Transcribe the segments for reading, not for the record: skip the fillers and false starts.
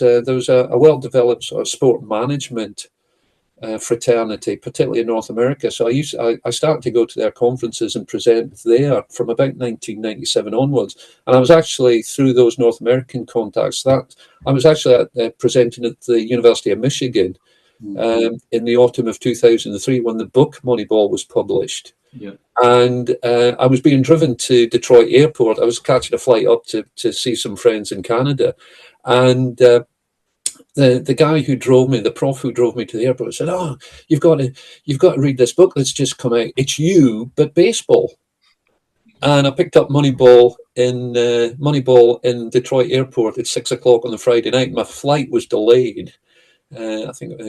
there was a well-developed sort of sport management fraternity, particularly in North America. So I started to go to their conferences and present there from about 1997 onwards. And I was actually, through those North American contacts, that I was actually presenting at the University of Michigan in the autumn of 2003 when the book Moneyball was published. Yeah. And I was being driven to Detroit Airport. I was catching a flight up to see some friends in Canada. And the guy who drove me, the prof who drove me to the airport, said, "Oh, you've got to read this book that's just come out. It's you, but baseball." And I picked up Moneyball in Detroit Airport at 6 o'clock on the Friday night. My flight was delayed. I think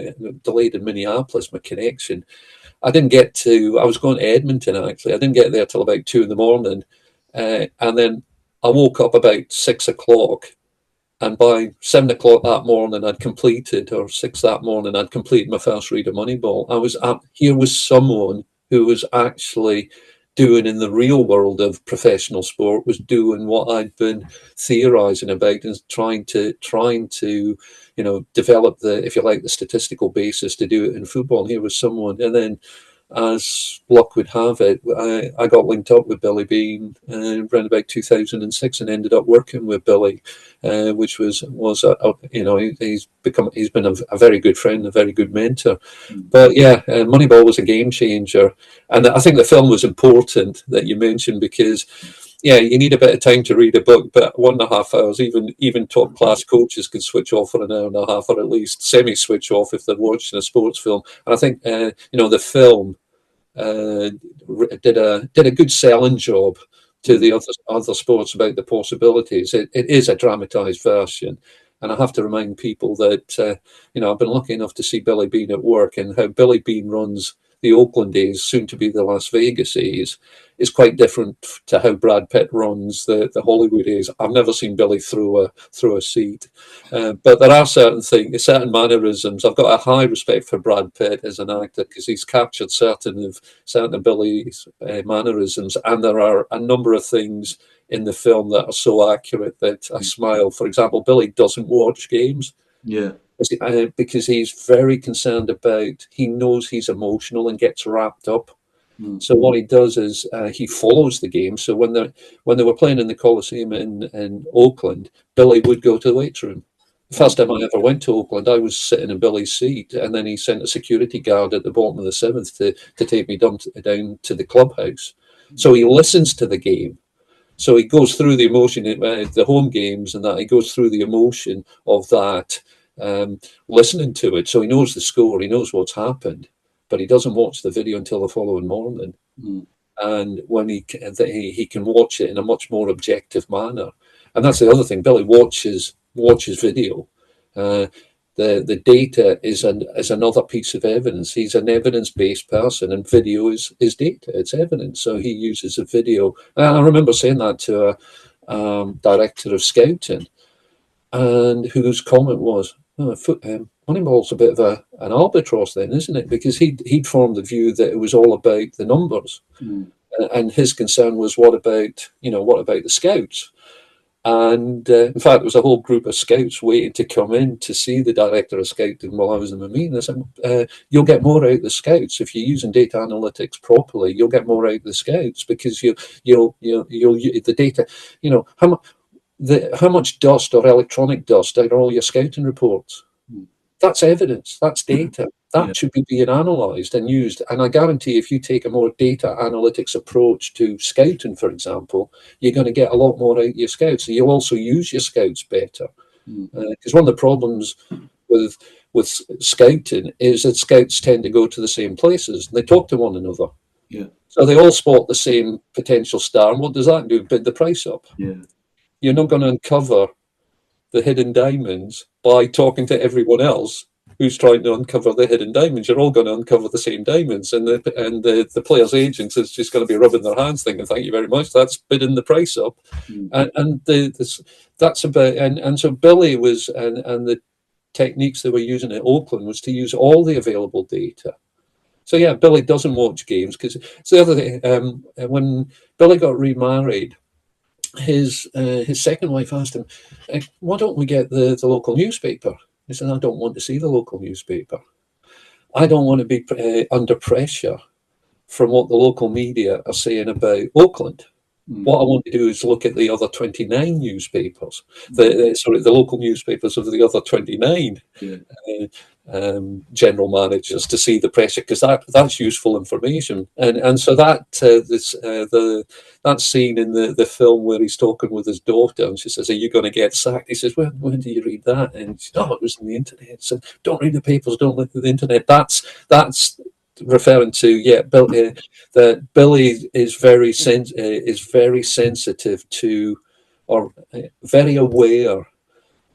delayed in Minneapolis, my connection. I was going to Edmonton, actually. I didn't get there till about 2 a.m. And then I woke up about 6 o'clock. And by 7 o'clock that morning, I'd completed, or 6 that morning, I'd completed my first read of Moneyball. Here was someone who was actually doing in the real world of professional sport, was doing what I'd been theorizing about and trying to develop the, if you like, the statistical basis to do it in football. And here was someone, and then, as luck would have it, I got linked up with Billy Beane around about 2006 and ended up working with Billy, which was he's been a very good friend, a very good mentor. But yeah, Moneyball was a game changer, and I think the film was important that you mentioned because, yeah, you need a bit of time to read a book, but 1.5 hours, even top class coaches can switch off for an hour and a half, or at least semi-switch off if they're watching a sports film. And I think the film did a good selling job to the other sports about the possibilities. It is a dramatized version, and I have to remind people that I've been lucky enough to see Billy Beane at work, and how Billy Beane runs the Oakland A's, soon to be the Las Vegas A's, is quite different to how Brad Pitt runs the Hollywood A's. I've never seen Billy throw a seat, but there are certain mannerisms. I've got a high respect for Brad Pitt as an actor because he's captured certain of Billy's mannerisms, and there are a number of things in the film that are so accurate that I smile. For example, Billy doesn't watch games. Yeah. Because he's very concerned about, he knows he's emotional and gets wrapped up. So what he does is he follows the game. So when they were playing in the Coliseum in Oakland, Billy would go to the weight room. The first time I ever went to Oakland, I was sitting in Billy's seat, and then he sent a security guard at the bottom of the seventh to take me down to the clubhouse. So he listens to the game. So he goes through the emotion, the home games, and that he goes through the emotion of that. Listening to it, so he knows the score, he knows what's happened, but he doesn't watch the video until the following morning. And when he can watch it in a much more objective manner, and that's the other thing. Billy watches video. The data is another piece of evidence. He's an evidence-based person, and video is data. It's evidence. So he uses a video. And I remember saying that to a director of scouting, and whose comment was, Moneyball's a bit of an albatross then, isn't it? Because he'd formed the view that it was all about the numbers, and his concern was what about the scouts? And in fact, there was a whole group of scouts waiting to come in to see the director of scouting while I was in the meeting. I said, "You'll get more out of the scouts if you're using data analytics properly. You'll get more out of the scouts because you'll the data. How much dust or electronic dust are all your scouting reports? That's evidence. That's data. That should be being analysed and used. And I guarantee if you take a more data analytics approach to scouting, for example, you're going to get a lot more out of your scouts. So you'll also use your scouts better. Because one of the problems with scouting is that scouts tend to go to the same places. They talk to one another. Yeah. So they all spot the same potential star. And what does that do? Bid the price up. Yeah. You're not going to uncover the hidden diamonds by talking to everyone else who's trying to uncover the hidden diamonds. You're all going to uncover the same diamonds, and the players' agents is just going to be rubbing their hands, thinking, "Thank you very much. That's bidding the price up." That's about. And so Billy was, and the techniques they were using at Oakland was to use all the available data. So yeah, Billy doesn't watch games because it's the other thing. When Billy got remarried, his second wife asked him, "Why don't we get the local newspaper?" He said, "I don't want to see the local newspaper. I don't want to be under pressure from what the local media are saying about Auckland. What I want to do is look at the other 29 newspapers, the local newspapers of the other 29 general managers to see the pressure, because that's useful information." And so that scene in the film where he's talking with his daughter and she says, "Are you going to get sacked?" He says, when do you read that?" And she said, "Oh, it was in the internet." So don't read the papers, don't look at the internet. That's referring to that Billy is very sensitive to, or very aware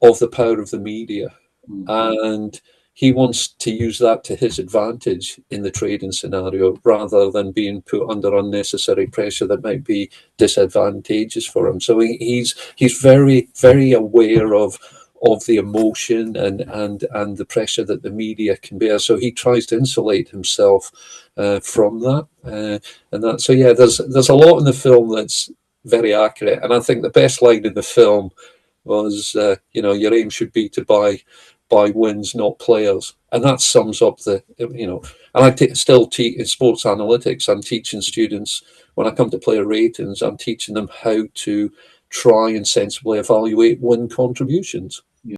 of, the power of the media, and he wants to use that to his advantage in the trading scenario, rather than being put under unnecessary pressure that might be disadvantageous for him. So he's very, very aware of the emotion and the pressure that the media can bear. So he tries to insulate himself from that. And that. So yeah, there's a lot in the film that's very accurate. And I think the best line in the film was, your aim should be to buy wins, not players. And that sums up and I still teach in sports analytics. I'm teaching students, when I come to player ratings, I'm teaching them how to try and sensibly evaluate win contributions.